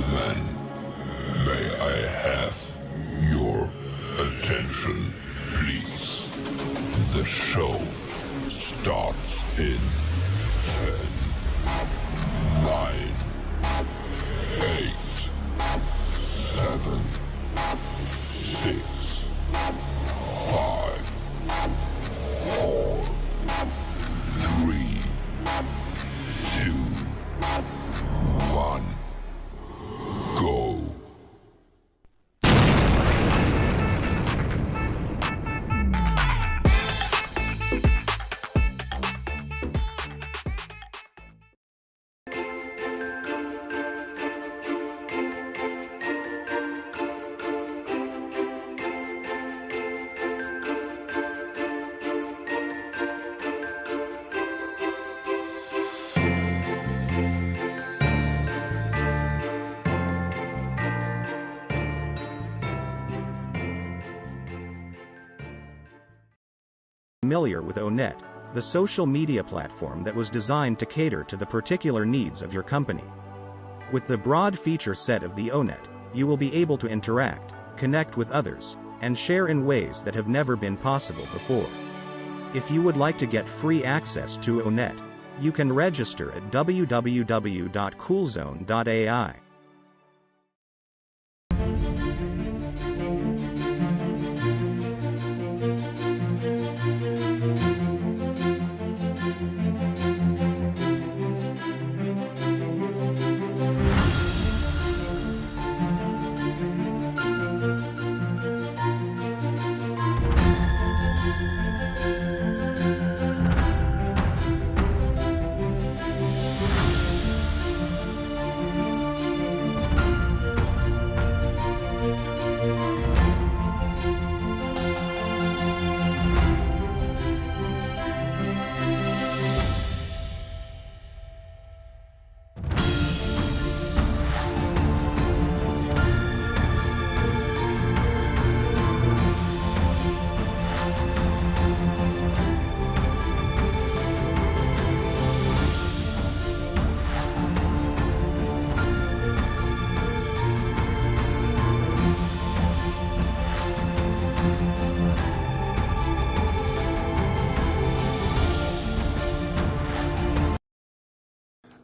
gentlemen, may I have your attention, please? The show starts in 10, 9, 8, 7, 6, 5, 4, 3, 2, 1, go. Familiar with Onet, the social media platform that was designed to cater to the particular needs of your company. With the broad feature set of the Onet, you will be able to interact, connect with others, and share in ways that have never been possible before. If you would like to get free access to Onet, you can register at www.coolzone.ai.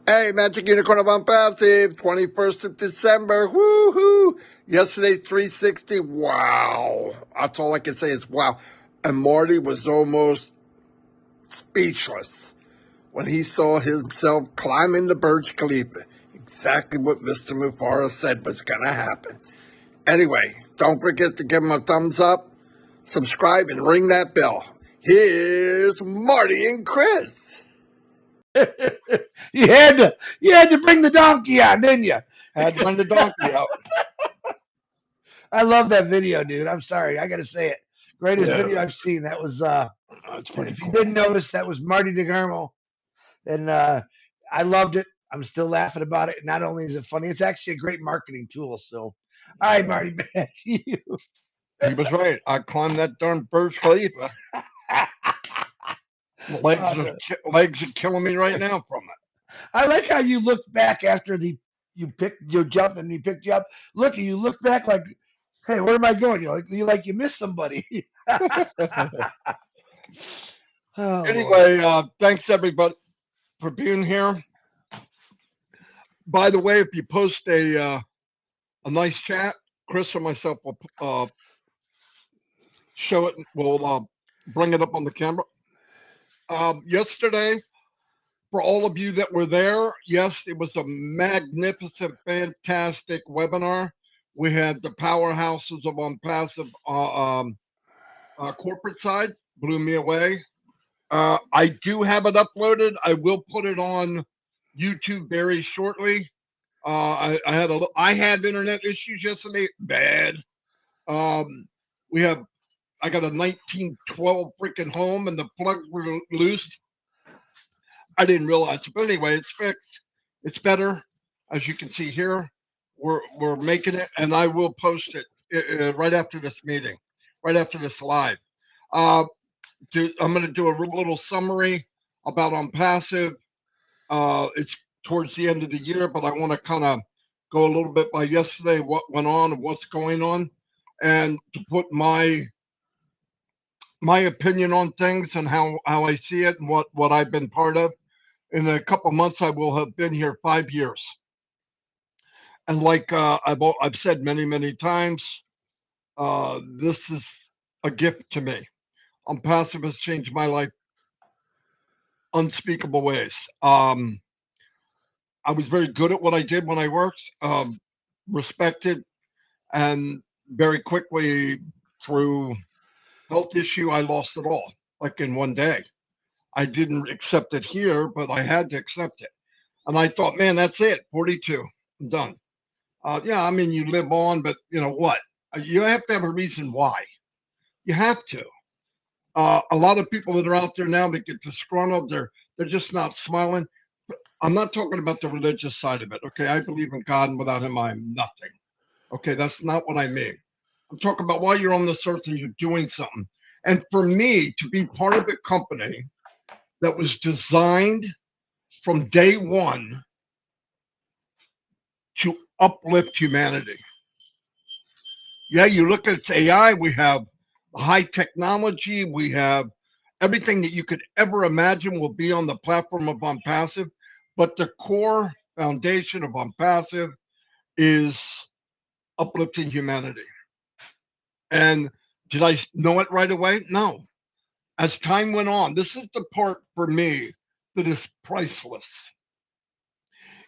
Hey, Magic Unicorn of Onpassive, 21st of December, woohoo! Yesterday, 360, wow. That's all I can say is wow. And Marty was almost speechless when he saw himself climbing the Burj Khalifa. Exactly what Mr. Mufara said was going to happen. Anyway, don't forget to give him a thumbs up, subscribe, and ring that bell. Here's Marty and Chris. You had to bring the donkey out, didn't you? Had to bring the donkey out. I love that video, dude. I'm sorry, I gotta say it. Greatest Yeah. video I've seen. That was It's pretty if cool. you didn't notice, that was Marty DeGarmo, and I loved it. I'm still laughing about it. Not only is it funny, it's actually a great marketing tool. So, all right, Marty, back to you. He was right. I climbed that darn Burj Khalifa. Legs are killing me right now from it. I like how you looked back after you jumped and he picked you up. You look back like, hey, where am I going? You missed somebody. Oh, anyway, thanks everybody for being here. By the way, if you post a nice chat, Chris or myself will show it. We'll bring it up on the camera. Yesterday, for all of you that were there, yes, it was a magnificent, fantastic webinar. We had the powerhouses of Onpassive corporate side, blew me away. I do have it uploaded. I will put it on YouTube very shortly. I had internet issues yesterday, bad. I got a 1912 freaking home and the plugs were loose. I didn't realize it, but anyway, it's fixed. It's better, as you can see here. We're making it, and I will post it right after this meeting, right after this live. I'm going to do a little summary about Onpassive. It's towards the end of the year, but I want to kind of go a little bit by yesterday, what went on and what's going on, and to put my opinion on things and how I see it and what I've been part of. In a couple months, I will have been here 5 years, and like I've said many times, this is a gift to me. Passive has changed my life unspeakable ways. I was very good at what I did when I worked, respected, and very quickly through health issue, I lost it all, like in one day. I didn't accept it here, but I had to accept it. And I thought, man, that's it, 42, I'm done. Yeah, I mean, you live on, but you know what? You have to have a reason why. You have to. A lot of people that are out there now that get disgruntled, they're just not smiling. I'm not talking about the religious side of it. Okay, I believe in God, and without Him, I'm nothing. Okay, that's not what I mean. I'm talking about while you're on this earth and you're doing something. And for me to be part of a company that was designed from day one to uplift humanity. Yeah, you look at AI, we have high technology, we have everything that you could ever imagine will be on the platform of Onpassive, but the core foundation of Onpassive is uplifting humanity. And did I know it right away? No. As time went on, this is the part for me that is priceless.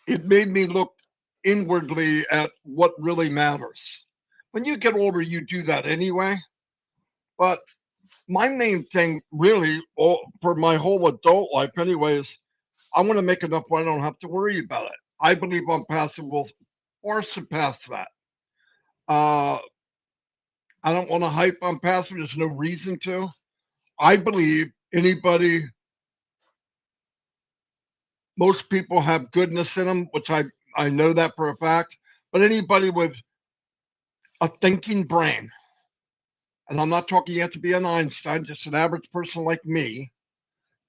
It made me look inwardly at what really matters. When you get older, you do that anyway. But my main thing, really, for my whole adult life, anyway, is I want to make enough where I don't have to worry about it. I believe Onpassive will far surpass that. Uh, I don't want to hype Onpassive. There's no reason to. I believe anybody, most people have goodness in them, which I know that for a fact. But anybody with a thinking brain, and I'm not talking you have to be an Einstein, just an average person like me,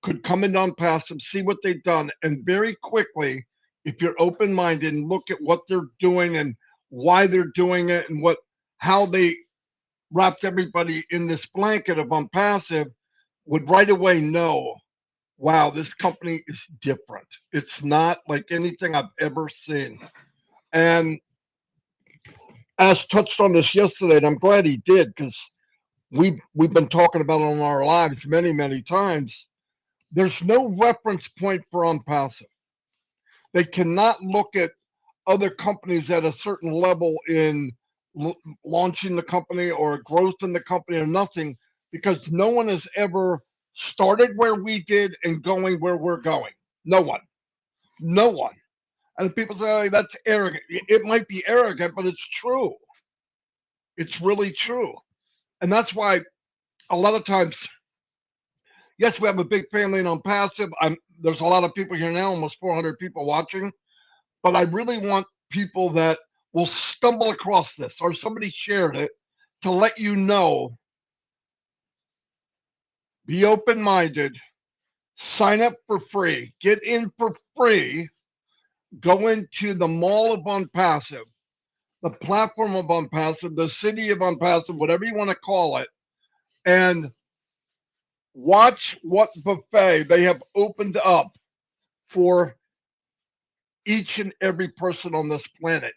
could come in on passive, see what they've done, and very quickly, if you're open minded and look at what they're doing and why they're doing it and how they wrapped everybody in this blanket of Onpassive, would right away know, wow, this company is different. It's not like anything I've ever seen. And Ash touched on this yesterday, and I'm glad he did because we've been talking about it on our lives many times. There's no reference point for Onpassive. They cannot look at other companies at a certain level in launching the company or growth in the company or nothing because no one has ever started where we did and going where we're going. No one. No one. And people say, oh, that's arrogant. It might be arrogant, but it's true. It's really true. And that's why a lot of times, yes, we have a big family and Onpassive. There's a lot of people here now, almost 400 people watching. But I really want people that will stumble across this or somebody shared it to let you know, be open-minded, sign up for free, get in for free, go into the mall of Onpassive, the platform of Onpassive, the city of Onpassive, whatever you want to call it, and watch what buffet they have opened up for each and every person on this planet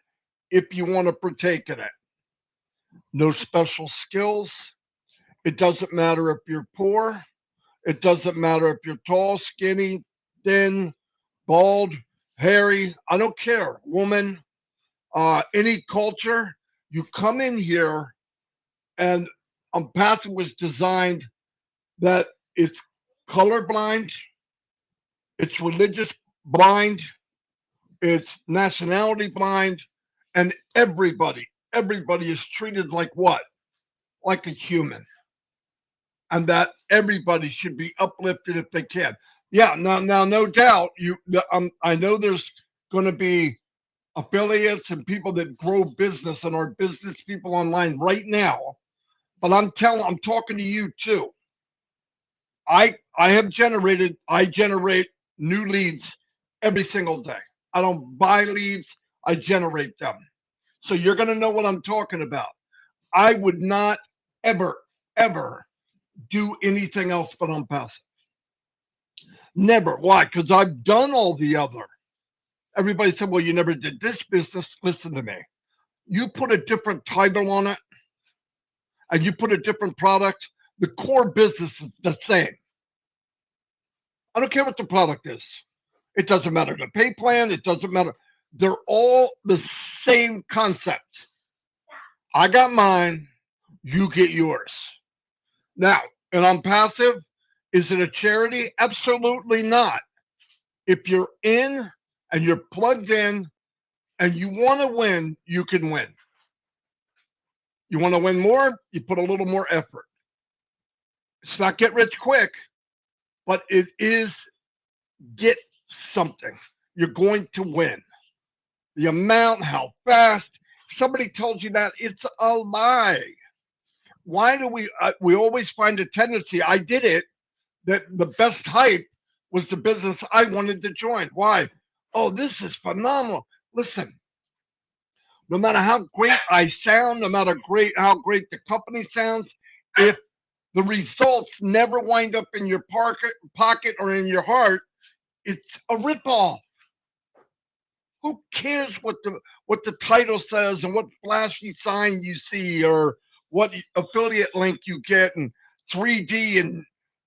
if you want to partake in it. No special skills. It doesn't matter if you're poor. It doesn't matter if you're tall, skinny, thin, bald, hairy. I don't care. Woman, any culture. You come in here and Passive was designed that it's colorblind, it's religious blind, it's nationality blind, and everybody is treated like what? Like a human. And that everybody should be uplifted if they can. Yeah, now, no doubt, I know there's going to be affiliates and people that grow business and are business people online right now. But I'm talking to you too. I generate new leads every single day. I don't buy leads. I generate them. So you're going to know what I'm talking about. I would not ever, ever do anything else but Onpassive. Never. Why? Because I've done all the other. Everybody said, well, you never did this business. Listen to me. You put a different title on it and you put a different product, the core business is the same. I don't care what the product is. It doesn't matter the pay plan. It doesn't matter. They're all the same concept. I got mine. You get yours. Now, and Onpassive, is it a charity? Absolutely not. If you're in and you're plugged in and you want to win, you can win. You want to win more, you put a little more effort. It's not get rich quick, but it is get something. You're going to win. The amount, how fast. If somebody told you that, it's a lie. Why do we always find a tendency? I did it, that the best hype was the business I wanted to join. Why? Oh, this is phenomenal. Listen, no matter how great I sound, no matter how great the company sounds, if the results never wind up in your pocket or in your heart, it's a ripoff. Who cares what the title says and what flashy sign you see or what affiliate link you get and 3D and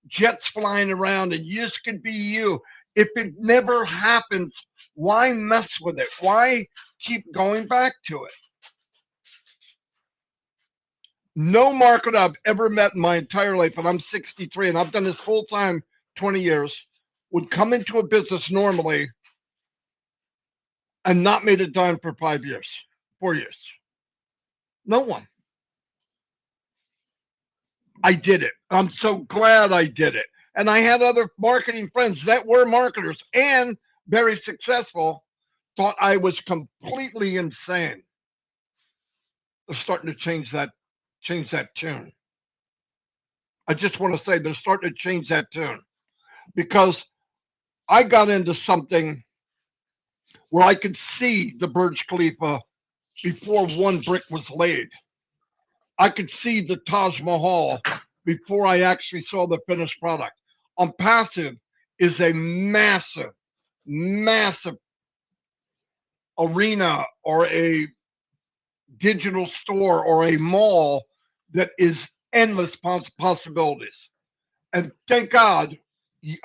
jets flying around and this could be you. If it never happens, why mess with it? Why keep going back to it? No marketer I've ever met in my entire life, and I'm 63 and I've done this full time 20 years, would come into a business normally and not made a dime for 5 years, 4 years. No one. I did it. I'm so glad I did it. And I had other marketing friends that were marketers and very successful, thought I was completely insane. They're starting to change that tune. I just want to say they're starting to change that tune because I got into something where I could see the Burj Khalifa before one brick was laid. I could see the Taj Mahal before I actually saw the finished product. Onpassive is a massive, massive arena or a digital store or a mall that is endless possibilities. And thank God,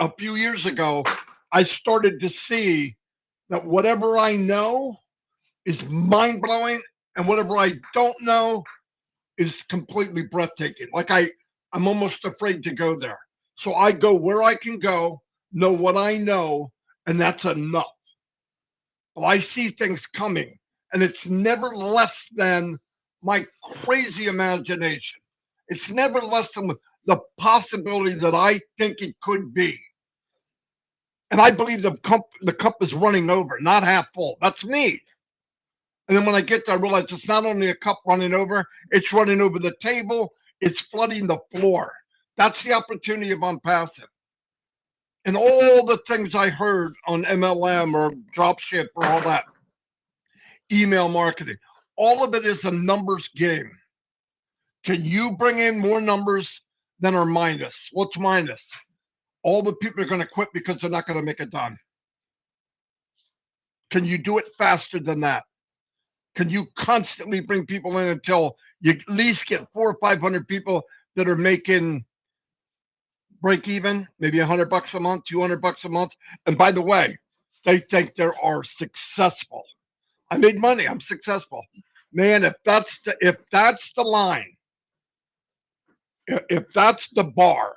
a few years ago, I started to see that whatever I know is mind blowing, and whatever I don't know is completely breathtaking. Like I'm almost afraid to go there. So I go where I can go, know what I know, and that's enough. But I see things coming, and it's never less than my crazy imagination. It's never less than the possibility that I think it could be. And I believe the cup is running over, not half full. That's me. And then when I get there, I realize it's not only a cup running over, it's running over the table, it's flooding the floor. That's the opportunity of Onpassive. And all the things I heard on MLM or dropship or all that, email marketing, all of it is a numbers game. Can you bring in more numbers than are minus? What's minus? All the people are going to quit because they're not going to make it done. Can you do it faster than that? Can you constantly bring people in until you at least get 400 or 500 people that are making break even, maybe $100 a month, $200 a month? And by the way, they think they are successful. I made money. I'm successful. Man, if that's the line, if that's the bar,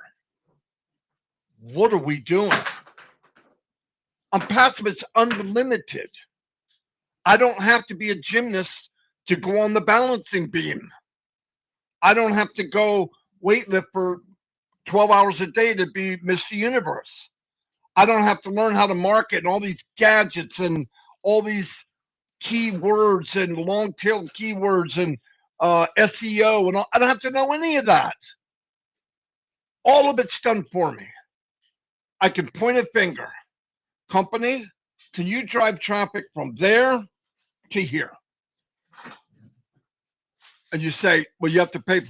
what are we doing? Onpassive is unlimited. I don't have to be a gymnast to go on the balancing beam. I don't have to go weightlift for 12 hours a day to be Mr. Universe. I don't have to learn how to market and all these gadgets and all these keywords and long tail keywords and SEO and all. I don't have to know any of that. All of it's done for me. I can point a finger. Company, can you drive traffic from there to here. And you say, well, you have to pay.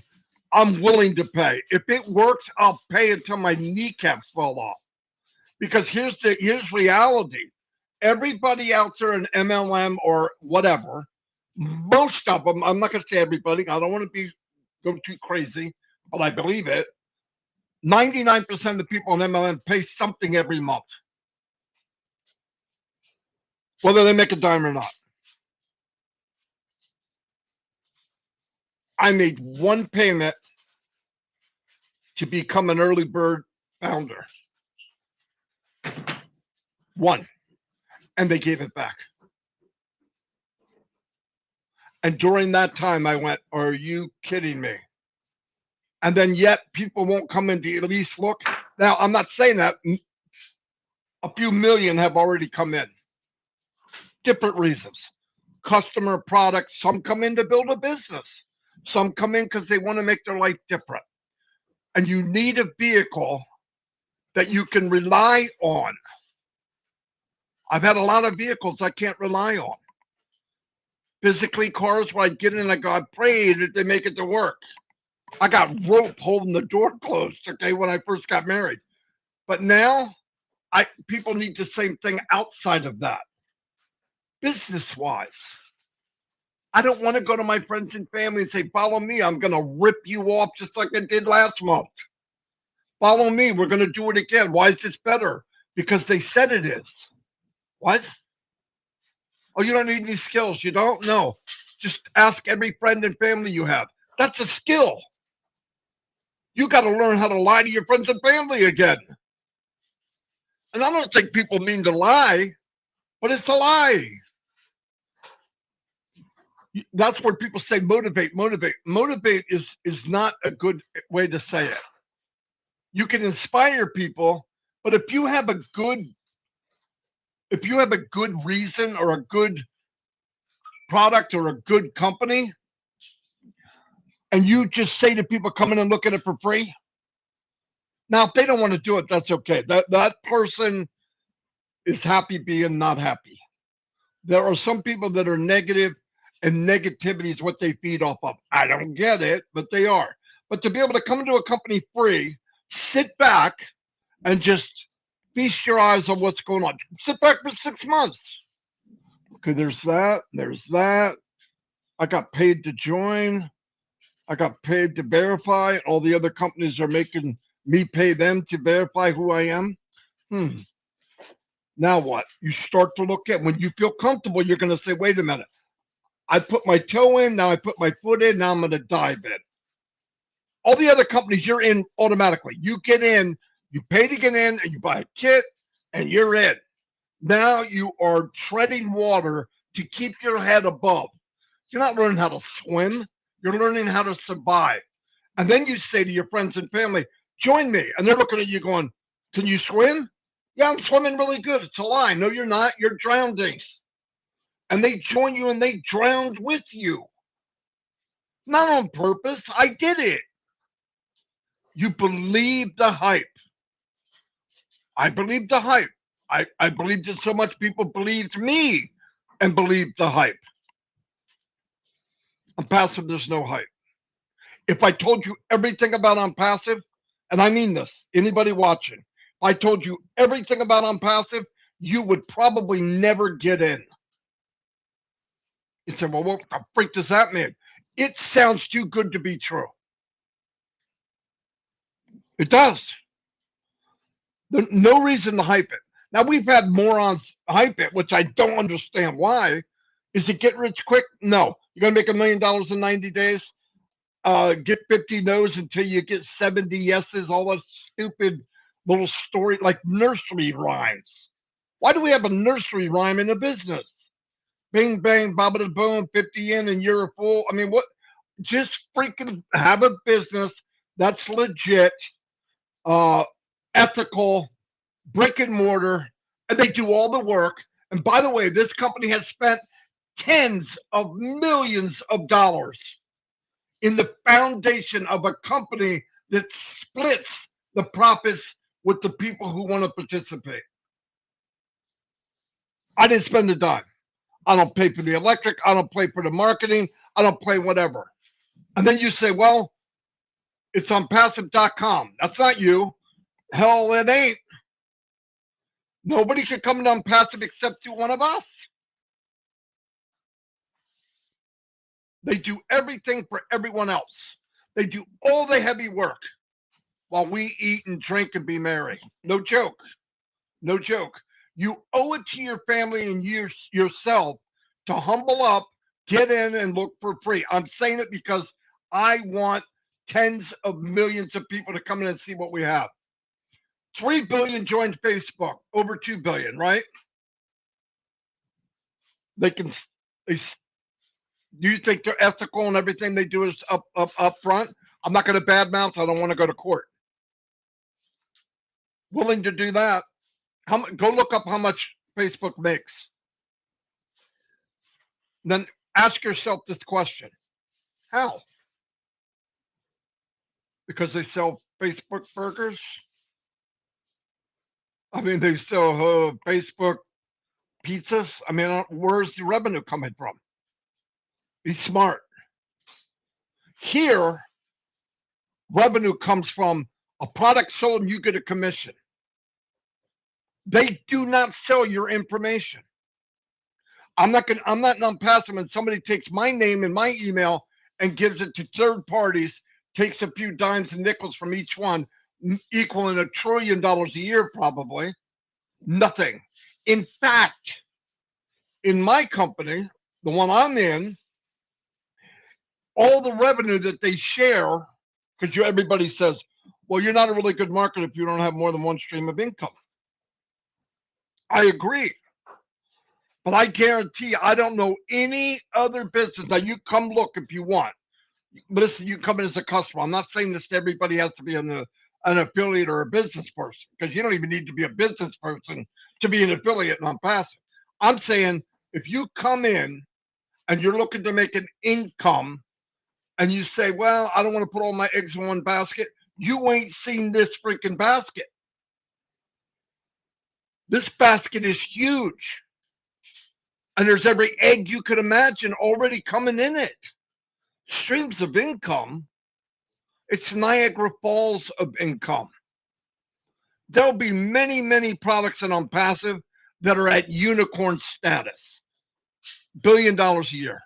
I'm willing to pay. If it works, I'll pay until my kneecaps fall off. Because here's reality. Everybody out there in MLM or whatever, most of them, I'm not going to say everybody, I don't want to go too crazy, but I believe it. 99% of the people in MLM pay something every month, whether they make a dime or not. I made one payment to become an early bird founder. One. And they gave it back. And during that time, I went, are you kidding me? And then yet people won't come in to at least look. Now, I'm not saying that. A few million have already come in. Different reasons. Customer products. Some come in to build a business. Some come in because they want to make their life different. And you need a vehicle that you can rely on. I've had a lot of vehicles I can't rely on. Physically, cars where I get in, I go, I pray that they make it to work. I got rope holding the door closed, okay, when I first got married. But now, people need the same thing outside of that. Business-wise. I don't want to go to my friends and family and say, follow me, I'm going to rip you off just like I did last month. Follow me, we're going to do it again. Why is this better? Because they said it is. What? Oh, you don't need any skills. You don't? No. Just ask every friend and family you have. That's a skill. You got to learn how to lie to your friends and family again. And I don't think people mean to lie, but it's a lie. That's where people say motivate, motivate. Motivate is not a good way to say it. You can inspire people, but if you have a good reason or a good product or a good company, and you just say to people, come in and look at it for free. Now, if they don't want to do it, that's okay. That person is happy being not happy. There are some people that are negative, and negativity is what they feed off of. I don't get it, but they are. But to be able to come into a company free, sit back, and just feast your eyes on what's going on. Sit back for 6 months. Okay, there's that. I got paid to join. I got paid to verify. All the other companies are making me pay them to verify who I am. Now what? You start to look at, when you feel comfortable, you're going to say, wait a minute. I put my toe in, now I put my foot in, now I'm going to dive in. All the other companies, you're in automatically. You get in, you pay to get in, and you buy a kit, and you're in. Now you are treading water to keep your head above. You're not learning how to swim. You're learning how to survive. And then you say to your friends and family, join me. And they're looking at you going, can you swim? Yeah, I'm swimming really good. It's a lie. No, you're not. You're drowning. And they join you and they drowned with you. Not on purpose. I did it. You believe the hype. I believed the hype. I believed that so much people believed me and believed the hype. Onpassive, there's no hype. If I told you everything about Onpassive, and I mean this, anybody watching, if I told you everything about Onpassive, you would probably never get in. You say, well, what the freak does that mean? It sounds too good to be true. It does. There's no reason to hype it. Now, we've had morons hype it, which I don't understand why. Is it get rich quick? No. You're going to make $1 million in 90 days? Get 50 no's until you get 70 yeses, all that stupid little story, like nursery rhymes. Why do we have a nursery rhyme in a business? Bing, bang, babada, boom, 50 in and you're a fool. I mean, what? Just freaking have a business that's legit, ethical, brick and mortar, and they do all the work. And by the way, this company has spent tens of millions of dollars in the foundation of a company that splits the profits with the people who want to participate. I didn't spend a dime. I don't pay for the electric. I don't pay for the marketing. I don't pay whatever. And then you say, well, it's on passive.com. That's not you. Hell, it ain't. Nobody can come on passive except to one of us. They do everything for everyone else. They do all the heavy work while we eat and drink and be merry. No joke. No joke. You owe it to your family and yourself to humble up, get in, and look for free. I'm saying it because I want tens of millions of people to come in and see what we have. 3 billion joined Facebook, over 2 billion, right? They can. Do you think they're ethical and everything they do is up front? I'm not going to badmouth. I don't want to go to court. Willing to do that. Go look up how much Facebook makes. Then ask yourself this question. How? Because they sell Facebook burgers? I mean, they sell Facebook pizzas? I mean, where's the revenue coming from? Be smart. Here, revenue comes from a product sold and you get a commission. They do not sell your information. I'm not non-passive and somebody takes my name and my email and gives it to third parties, takes a few dimes and nickels from each one, equaling $1 trillion a year probably. Nothing. In fact, in my company, the one I'm in, all the revenue that they share, because everybody says, well, you're not a really good marketer if you don't have more than one stream of income. I agree. But I guarantee I don't know any other business. Now, you come look if you want. But listen, you come in as a customer. I'm not saying this to everybody has to be an affiliate or a business person, because you don't even need to be a business person to be an affiliate and Onpassive. I'm saying if you come in and you're looking to make an income and you say, well, I don't want to put all my eggs in one basket, you ain't seen this freaking basket. This basket is huge. And there's every egg you could imagine already coming in it. Streams of income. It's Niagara Falls of income. There'll be many, many products in Onpassive that are at unicorn status. $1 billion a year.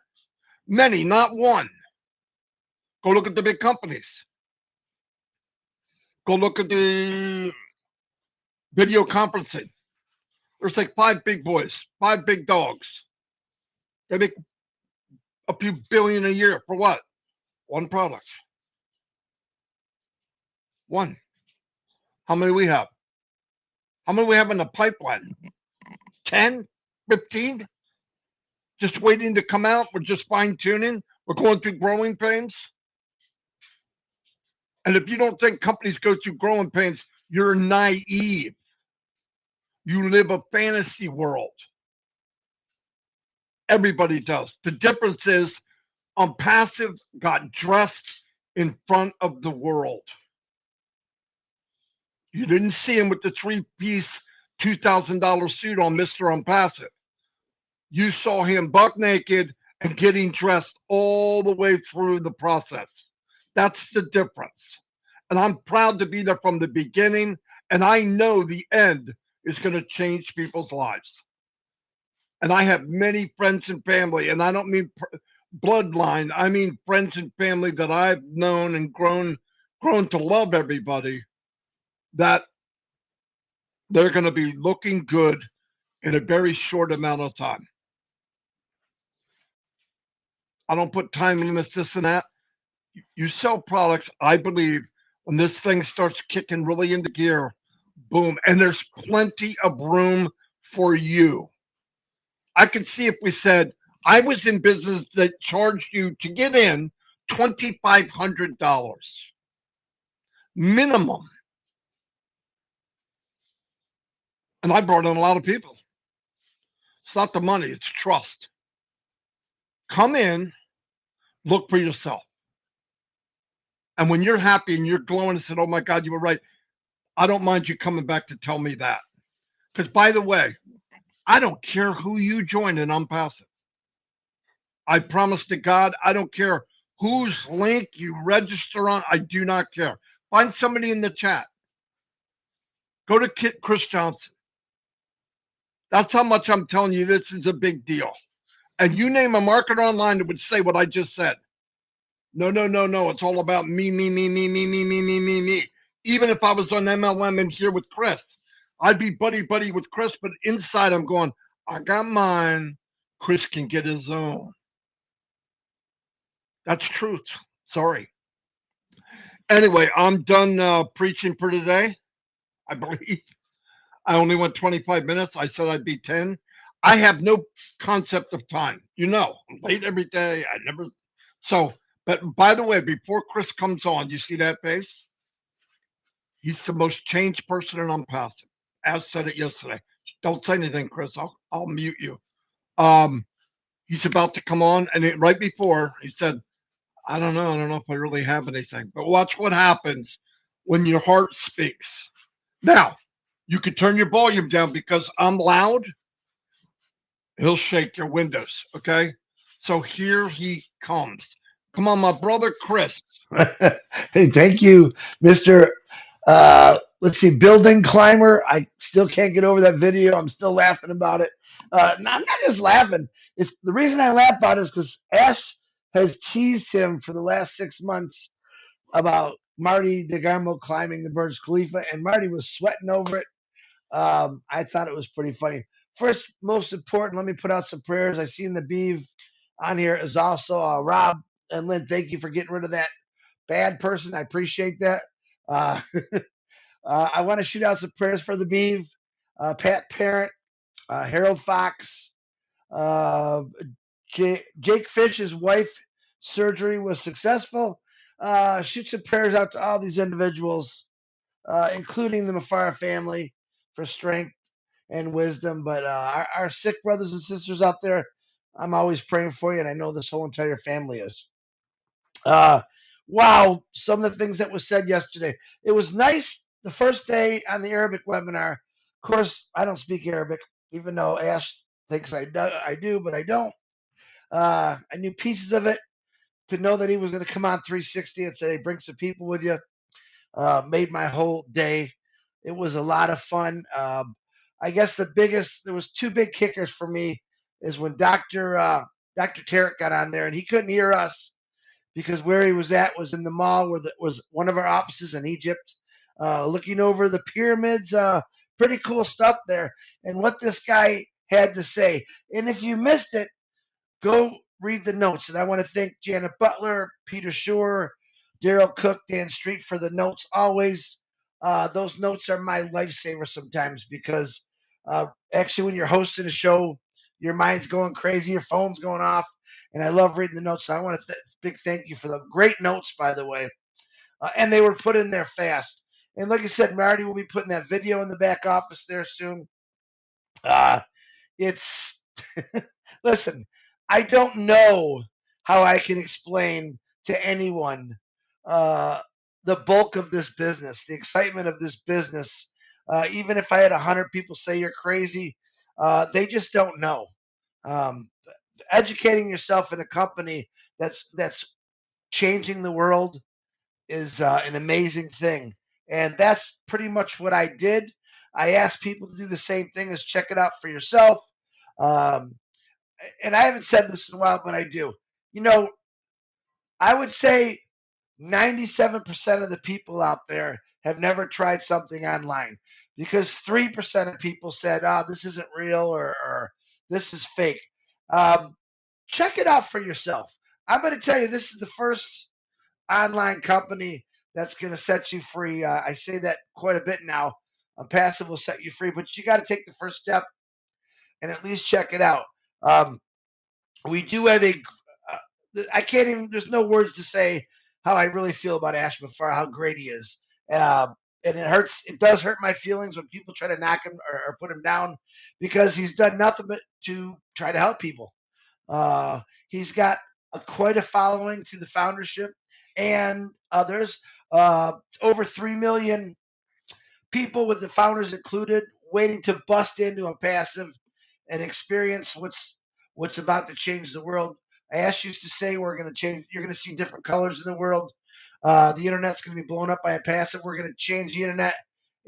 Many, not one. Go look at the big companies. Go look at the video conferencing. There's like 5 big boys, 5 big dogs. They make a few billion a year for what? One product. One. How many we have? How many we have in the pipeline? 10? 15? Just waiting to come out. We're just fine tuning. We're going through growing pains. And if you don't think companies go through growing pains, you're naive. You live a fantasy world. Everybody does. The difference is Onpassive got dressed in front of the world. You didn't see him with the 3-piece $2,000 suit on Mr. Onpassive. You saw him buck naked and getting dressed all the way through the process. That's the difference. And I'm proud to be there from the beginning. And I know the end is going to change people's lives. And I have many friends and family, and I don't mean bloodline. I mean friends and family that I've known and grown to love everybody, that they're going to be looking good in a very short amount of time. I don't put time limits, this and that. You sell products, I believe, when this thing starts kicking really into gear, boom, and there's plenty of room for you. I could see if we said, I was in business that charged you to get in $2,500 minimum. And I brought in a lot of people. It's not the money, it's trust. Come in, look for yourself. And when you're happy and you're glowing and said, oh my God, you were right, I don't mind you coming back to tell me that. Because by the way, I don't care who you join in Onpassive. I promise to God, I don't care whose link you register on. I do not care. Find somebody in the chat. Go to Chris Johnson. That's how much I'm telling you this is a big deal. And you name a marketer online that would say what I just said. No, no, no, no. It's all about me, me, me, me, me, me, me, me, me, me. Even if I was on MLM and here with Chris, I'd be buddy buddy with Chris, but inside I'm going, I got mine. Chris can get his own. That's truth. Sorry. Anyway, I'm done preaching for today. I believe I only went 25 minutes. I said I'd be 10. I have no concept of time. I'm late every day. I never. So, but by the way, before Chris comes on, you see that face? He's the most changed person in Onpassive. As said it yesterday. Don't say anything, Chris. I'll mute you. Um, he's about to come on, and right before he said, I don't know. I don't know if I really have anything. But watch what happens when your heart speaks. Now, you can turn your volume down because I'm loud. He'll shake your windows. Okay. So here he comes. Come on, my brother Chris. Hey, thank you, Mr. Let's see, Building Climber. I still can't get over that video. I'm still laughing about it. I'm not just laughing. It's the reason I laugh about it is because Ash has teased him for the last 6 months about Marty DeGarmo climbing the Burj Khalifa, and Marty was sweating over it. I thought it was pretty funny. First, most important, let me put out some prayers. I seen the Beeve on here is also Rob and Lynn. Thank you for getting rid of that bad person. I appreciate that. Uh, I want to shoot out some prayers for the Beeve, Pat Parent, Harold Fox, uh, Jake Fish's wife surgery was successful. Shoot some prayers out to all these individuals, including the Mafara family, for strength and wisdom. But our sick brothers and sisters out there, I'm always praying for you, and I know this whole entire family is. Uh, wow, some of the things that was said yesterday. It was nice the first day on the Arabic webinar. Of course, I don't speak Arabic, even though Ash thinks I do, but I don't. I knew pieces of it. To know that he was going to come on 360 and say, bring some people with you, made my whole day. It was a lot of fun. I guess there was two big kickers for me is when Dr. Tarek got on there and he couldn't hear us because where he was at was in the mall where was one of our offices in Egypt, looking over the pyramids. Pretty cool stuff there. And what this guy had to say. And if you missed it, go read the notes. And I want to thank Janet Butler, Peter Shore, Daryl Cook, Dan Street for the notes. Always, those notes are my lifesaver sometimes because actually, when you're hosting a show, your mind's going crazy, your phone's going off, and I love reading the notes. So I want to big thank you for the great notes, by the way. And they were put in there fast. And like I said, Marty will be putting that video in the back office there soon. It's listen, I don't know how I can explain to anyone uh, the bulk of this business, the excitement of this business. Even if I had 100 people say you're crazy, they just don't know. Um, Educating yourself in a company that's changing the world is an amazing thing, and that's pretty much what I did. I asked people to do the same thing as check it out for yourself. Um, and I haven't said this in a while, but I do. You know, I would say 97% of the people out there have never tried something online because 3% of people said, oh, this isn't real or this is fake. Um, Check it out for yourself. I'm going to tell you, this is the first online company that's going to set you free. I say that quite a bit now. Passive will set you free, but you got to take the first step and at least check it out. Um, we do have I can't even, there's no words to say how I really feel about Ash Mafar, how great he is. And it does hurt my feelings when people try to knock him or put him down because he's done nothing but to try to help people. He's got quite a following to the foundership and others. Over 3 million people, with the founders included, waiting to bust into Onpassive and experience what's about to change the world. Ash used to say we're going to change. You're going to see different colors in the world. The internet's going to be blown up by Onpassive. We're going to change the internet,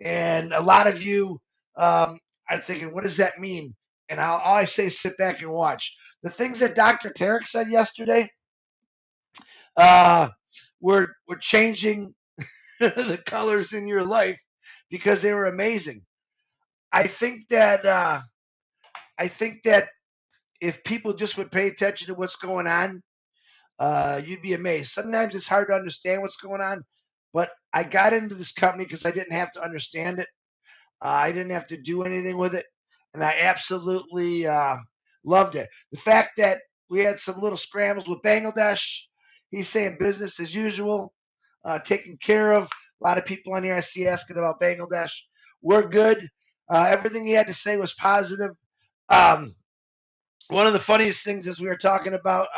and a lot of you are thinking, what does that mean? And all I say is sit back and watch. The things that Dr. Tarek said yesterday, uh, we're changing the colors in your life because they were amazing. I think that I think that if people just would pay attention to what's going on, you'd be amazed. Sometimes it's hard to understand what's going on, but I got into this company because I didn't have to understand it. I didn't have to do anything with it, and I absolutely loved it. The fact that we had some little scrambles with Bangladesh, he's saying business as usual, taken care of. A lot of people on here I see asking about Bangladesh. We're good. Everything he had to say was positive. Um, One of the funniest things is we were talking about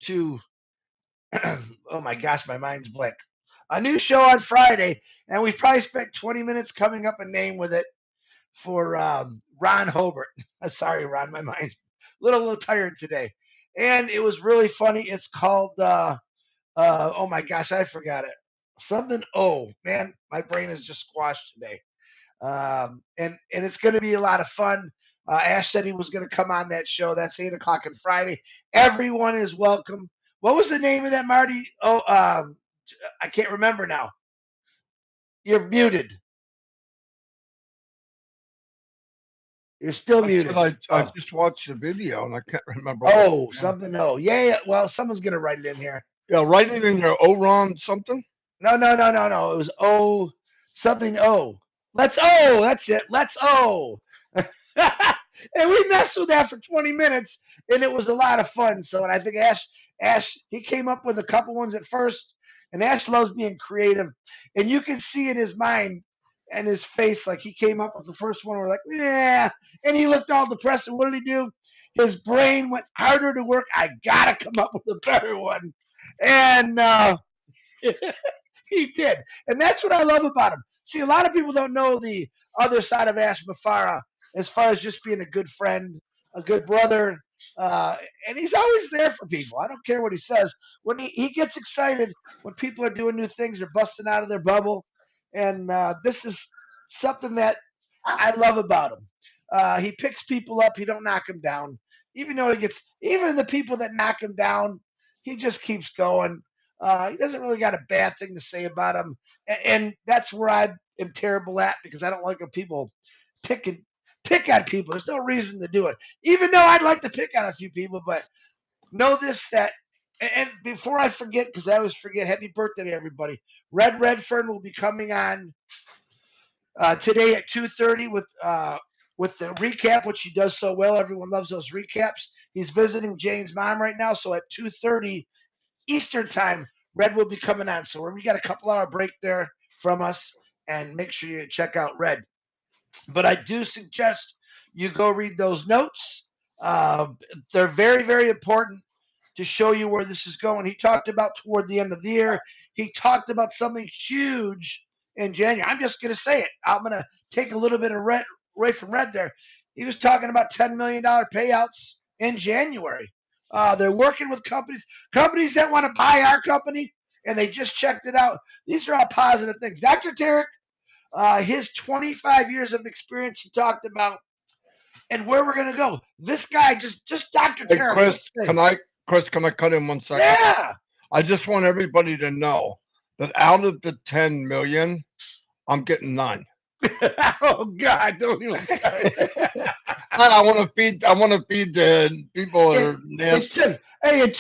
to oh my gosh, my mind's blank. A new show on Friday, and we've probably spent 20 minutes coming up a name with it for Ron Hobart. I'm sorry, Ron, my mind's a little tired today. And it was really funny. It's called oh my gosh, I forgot it. Something. Oh man, my brain is just squashed today. And it's going to be a lot of fun. Ash said he was going to come on that show. That's 8 o'clock on Friday. Everyone is welcome. What was the name of that, Marty? Oh, I can't remember now. You're muted. You're still muted. I Oh, just watched the video and I can't remember. oh, something. Oh, yeah. Well, someone's going to write it in here. Yeah, write it in your Oron something. No. It was O something O. Let's O. That's it. Let's O. And we messed with that for 20 minutes, and it was a lot of fun. So, and I think Ash, he came up with a couple ones at first, and Ash loves being creative, and you can see in his mind and his face, like he came up with the first one. We're like, yeah, and he looked all depressed. And what did he do? His brain went harder to work. I gotta come up with a better one, and he did. And that's what I love about him. See, a lot of people don't know the other side of Ash Mafara as far as just being a good friend, a good brother. And he's always there for people. I don't care what he says. When he gets excited when people are doing new things, they're busting out of their bubble. And this is something that I love about him. He picks people up. He don't knock them down. Even though even the people that knock him down, he just keeps going. He doesn't really got a bad thing to say about him, and that's where I am terrible at because I don't like when people pick on people. There's no reason to do it, even though I'd like to pick on a few people. But know this that, and before I forget, because I always forget, happy birthday to everybody. Red Redfern will be coming on today at 2:30 with the recap, which he does so well. Everyone loves those recaps. He's visiting Jane's mom right now, so at 2:30 Eastern time, Red will be coming on. So we got a couple hour break there from us, and make sure you check out Red. But I do suggest you go read those notes. They're very, very important to show you where this is going. He talked about toward the end of the year. He talked about something huge in January. I'm just going to say it. I'm going to take a little bit of Red away from Red there. He was talking about $10 million payouts in January. They're working with companies that want to buy our company, and they just checked it out. These are all positive things. Dr. Tarek, his 25 years of experience he talked about, and where we're going to go. This guy, just Dr. Hey, Tarek. Chris, can I cut in 1 second? Yeah. I just want everybody to know that out of the 10 million, I'm getting none. Oh God, don't even start. I want to feed the people that are nasty. It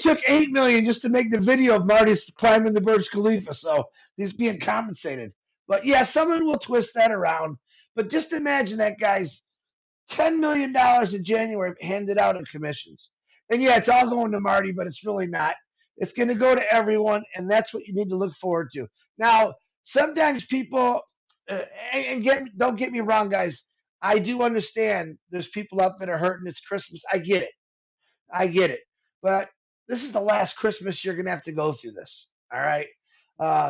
took 8 million just to make the video of Marty climbing the Burj Khalifa. So he's being compensated. But yeah, someone will twist that around. But just imagine that guy's $10 million in January handed out in commissions. And yeah, it's all going to Marty, but it's really not. It's going to go to everyone, and that's what you need to look forward to. Now, sometimes people, don't get me wrong, guys. I do understand there's people out that are hurting. It's Christmas. I get it. But this is the last Christmas you're going to have to go through this. All right.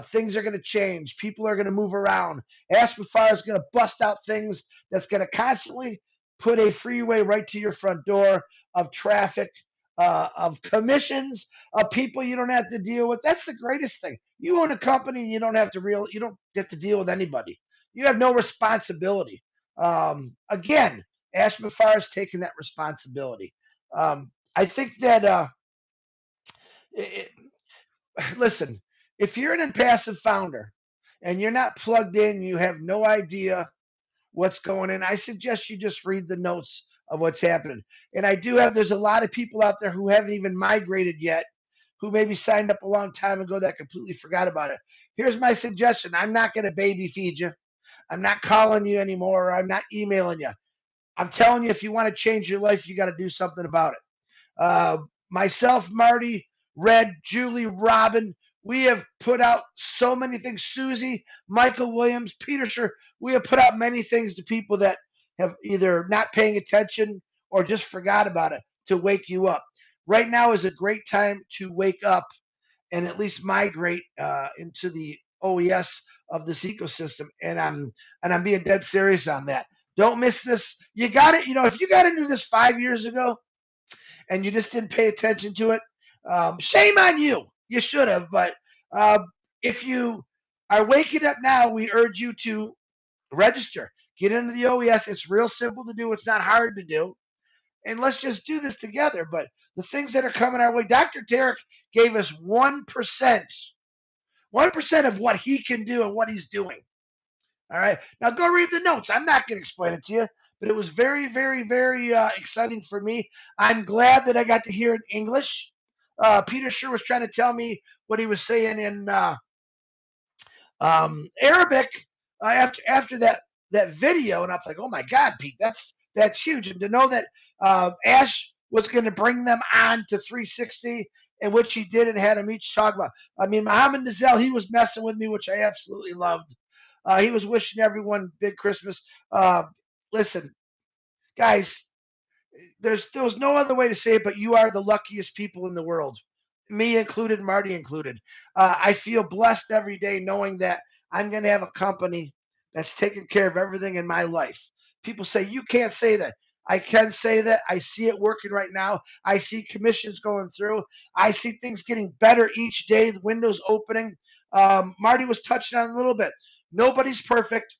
Things are going to change. People are going to move around. Aspafar is going to bust out things that's going to constantly put a freeway right to your front door. of traffic, of commissions, of people you don't have to deal with. That's the greatest thing. You own a company, and you don't have to deal with anybody. You have no responsibility. Again, Ash Mafar is taking that responsibility. I think that it, listen, if you're an impassive founder and you're not plugged in, you have no idea what's going in, I suggest you just read the notes of what's happening. And there's a lot of people out there who haven't even migrated yet, who maybe signed up a long time ago that completely forgot about it. Here's my suggestion. I'm not going to baby feed you. I'm not calling you anymore. Or I'm not emailing you. I'm telling you, if you want to change your life, you got to do something about it. Myself, Marty, Red, Julie, Robin, we have put out so many things. Susie, Michael Williams, Peter Scher, we have put out many things to people that have either not paying attention or just forgot about it to wake you up. Right now is a great time to wake up and at least migrate into the OES of this ecosystem. And I'm being dead serious on that. Don't miss this. You got it. If you got into this 5 years ago, and you just didn't pay attention to it, shame on you. You should have. But uh, if you are waking up now, we urge you to register. Get into the OES. It's real simple to do. It's not hard to do. And let's just do this together. But the things that are coming our way, Dr. Tarek gave us 1% of what he can do and what he's doing. All right. Now go read the notes. I'm not going to explain it to you, but it was very, very, very exciting for me. I'm glad that I got to hear it in English. Peter Scher was trying to tell me what he was saying in Arabic after that video, and I was like, oh my God, Pete, that's huge. And to know that Ash was going to bring them on to 360, and which he did, and had them each talk about. I mean, Mohammed Nazel, he was messing with me, which I absolutely loved. He was wishing everyone big Christmas. Listen, guys, there was no other way to say it, but you are the luckiest people in the world, me included, Marty included. I feel blessed every day knowing that I'm going to have a company that's taking care of everything in my life. People say, you can't say that. I can say that. I see it working right now. I see commissions going through. I see things getting better each day, the windows opening. Marty was touching on a little bit. Nobody's perfect.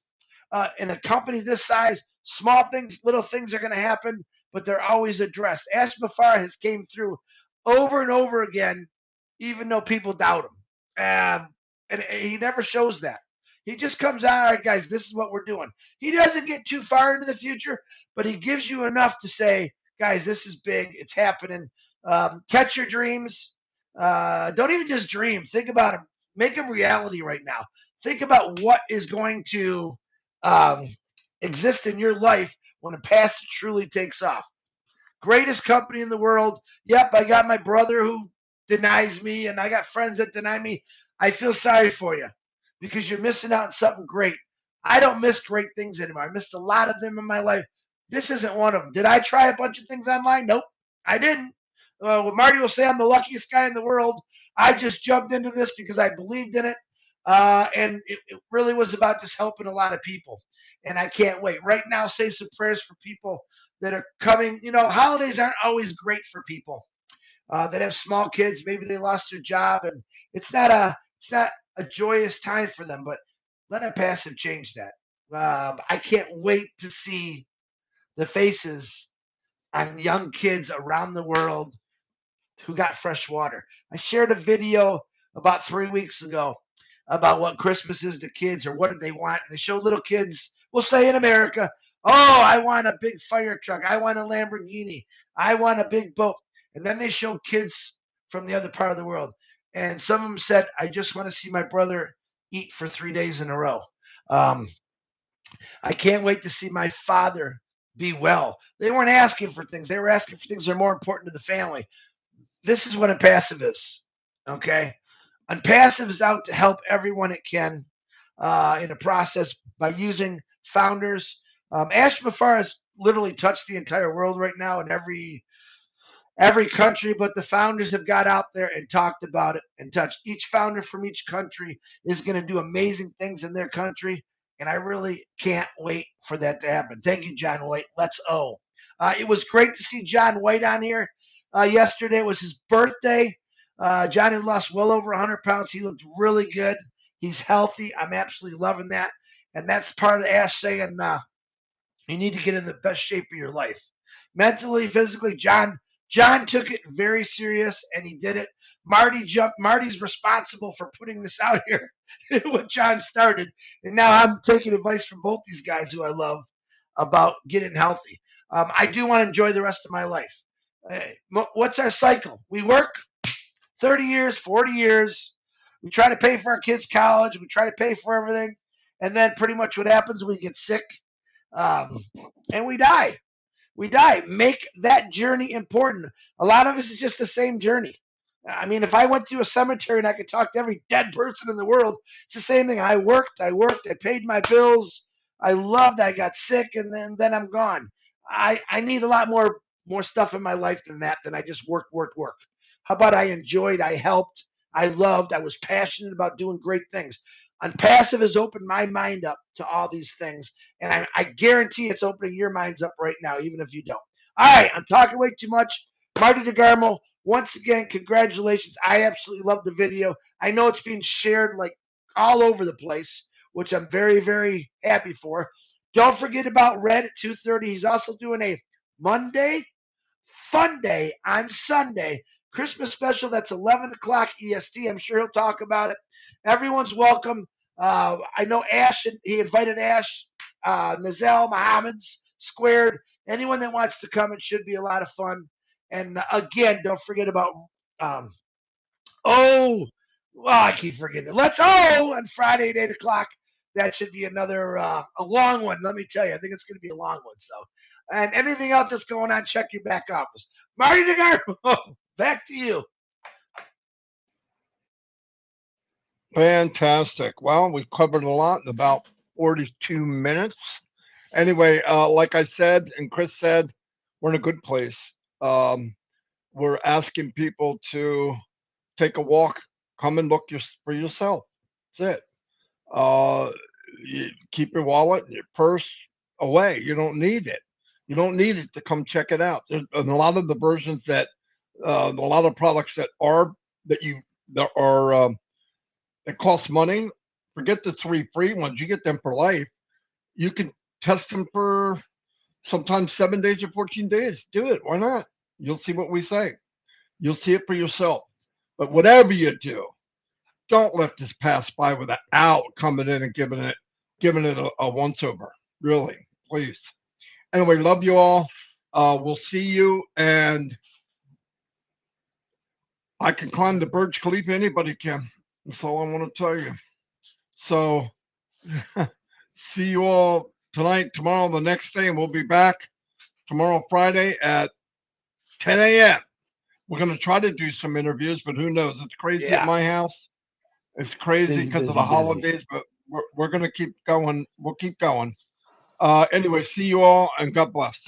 In a company this size, small things, little things are going to happen, but they're always addressed. Ash Mafar has came through over and over again, even though people doubt him. And he never shows that. He just comes out, all right, guys, this is what we're doing. He doesn't get too far into the future, but he gives you enough to say, guys, this is big. It's happening. Catch your dreams. Don't even just dream. Think about them. Make them reality right now. Think about what is going to um, exist in your life when a pass truly takes off. Greatest company in the world. Yep, I got my brother who denies me, and I got friends that deny me. I feel sorry for you because you're missing out on something great. I don't miss great things anymore. I missed a lot of them in my life. This isn't one of them. Did I try a bunch of things online? Nope, I didn't. Marty will say I'm the luckiest guy in the world. I just jumped into this because I believed in it. And it really was about just helping a lot of people. And I can't wait. Right now, say some prayers for people that are coming. Holidays aren't always great for people that have small kids. Maybe they lost their job, and it's not a joyous time for them. But let Onpassive change that. I can't wait to see the faces on young kids around the world who got fresh water. I shared a video about 3 weeks ago about what Christmas is to kids or what do they want. And they show little kids, we'll say in America, oh, I want a big fire truck. I want a Lamborghini. I want a big boat. And then they show kids from the other part of the world. And some of them said, I just want to see my brother eat for 3 days in a row. Um, I can't wait to see my father be well. They weren't asking for things. They were asking for things that are more important to the family. This is what Onpassive is. Okay. Onpassive is out to help everyone it can in a process by using founders. Ash Mafar has literally touched the entire world right now in every country, but the founders have got out there and talked about it and touched. Each founder from each country is going to do amazing things in their country, and I really can't wait for that to happen. Thank you, John White. Let's O. It was great to see John White on here yesterday. It was his birthday. John had lost well over 100 pounds. He looked really good. He's healthy. I'm absolutely loving that. And that's part of Ash saying you need to get in the best shape of your life. Mentally, physically, John took it very serious and he did it. Marty's responsible for putting this out here when John started. And now I'm taking advice from both these guys who I love about getting healthy. I do want to enjoy the rest of my life. What's our cycle? We work 30 years, 40 years. We try to pay for our kids' college. We try to pay for everything. And then pretty much what happens, we get sick and we die. We die. Make that journey important. A lot of us is just the same journey. I mean, if I went through a cemetery and I could talk to every dead person in the world, it's the same thing. I worked, I paid my bills, I loved, I got sick, and then I'm gone. I need a lot more stuff in my life than that, than I just work. How about I enjoyed, I helped, I loved, I was passionate about doing great things. Onpassive has opened my mind up to all these things, and I guarantee it's opening your minds up right now, even if you don't. All right, I'm talking way too much. Marty DeGarmo, once again, congratulations. I absolutely love the video. I know it's being shared like all over the place, which I'm very, very happy for. Don't forget about Red at 2:30. He's also doing a Monday Fun Day on Sunday. Christmas special, that's 11 o'clock EST. I'm sure he'll talk about it. Everyone's welcome. I know Ash, he invited Ash, Nazelle, Mohammed's Squared. Anyone that wants to come, it should be a lot of fun. And again, don't forget about, um, oh, well, I keep forgetting. Let's on Friday at 8 o'clock. That should be another, a long one, let me tell you. I think it's going to be a long one. So, and anything else that's going on, check your back office. Marty DeGarmo, back to you. Fantastic. Well, we covered a lot in about 42 minutes. Anyway, like I said, and Chris said, we're in a good place. We're asking people to take a walk, come and look for yourself. That's it. You keep your wallet and your purse away. You don't need it. You don't need it to come check it out. There's a lot of the versions that, a lot of products that are that cost money. Forget the 3 free ones. You get them for life. You can test them for sometimes 7 days or 14 days. Do it. Why not? You'll see what we say. You'll see it for yourself. But whatever you do, don't let this pass by without coming in and giving it a once over. Really, please. Anyway, love you all. We'll see you, and I can climb the Burj Khalifa. Anybody can. That's all I want to tell you. So, see you all tonight, tomorrow, the next day, and we'll be back tomorrow, Friday at 10 a.m. We're going to try to do some interviews, but who knows? It's crazy at my house. It's crazy because of the holidays, but we're going to keep going. We'll keep going. Anyway, see you all, and God bless.